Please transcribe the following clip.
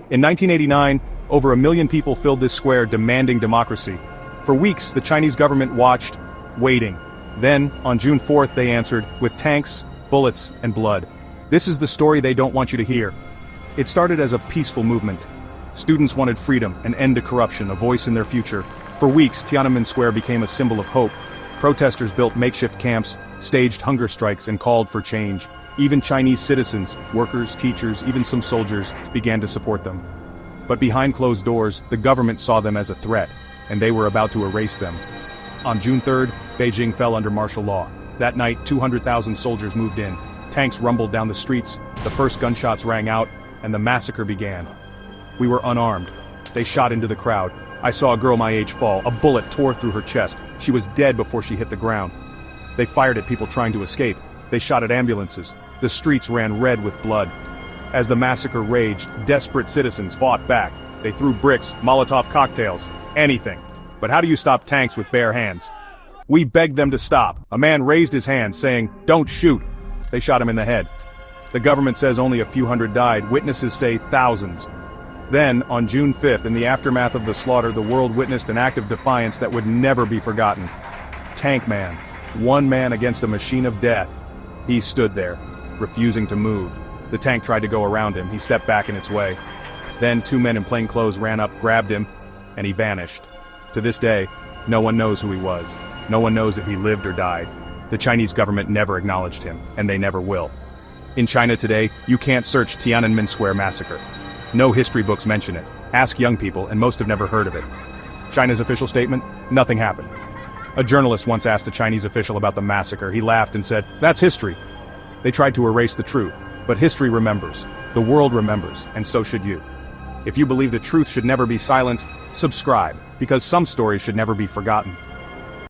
In 1989, over 1 million people filled this square demanding democracy. For weeks, the Chinese government watched, waiting. Then, on June 4th, they answered, with tanks, bullets, and blood. This is the story they don't want you to hear. It started as a peaceful movement. Students wanted freedom, an end to corruption, a voice in their future. For weeks, Tiananmen Square became a symbol of hope. Protesters built makeshift camps, staged hunger strikes, and called for change. Even Chinese citizens, workers, teachers, even some soldiers, began to support them. But behind closed doors, the government saw them as a threat, and they were about to erase them. On June 3rd, Beijing fell under martial law. That night, 200,000 soldiers moved in. Tanks rumbled down the streets, the first gunshots rang out, and the massacre began. We were unarmed. They shot into the crowd. I saw a girl my age fall. A bullet tore through her chest. She was dead before she hit the ground. They fired at people trying to escape. They shot at ambulances. The streets ran red with blood. As the massacre raged, desperate citizens fought back. They threw bricks, Molotov cocktails, anything. But how do you stop tanks with bare hands? We begged them to stop. A man raised his hand, saying, "Don't shoot." They shot him in the head. The government says only a few hundred died. Witnesses say thousands. Then, on June 5th, in the aftermath of the slaughter, the world witnessed an act of defiance that would never be forgotten. Tank Man. One man against a machine of death. He stood there, refusing to move. The tank tried to go around him. He stepped back in its way. Then 2 men in plain clothes ran up, grabbed him, and he vanished. To this day, no one knows who he was. No one knows if he lived or died. The Chinese government never acknowledged him, and they never will. In China today, you can't search Tiananmen Square massacre. No history books mention it. Ask young people, and most have never heard of it. China's official statement? Nothing happened. A journalist once asked a Chinese official about the massacre. He laughed and said, "That's history." They tried to erase the truth, but history remembers. The world remembers, and so should you. If you believe the truth should never be silenced, subscribe, because some stories should never be forgotten.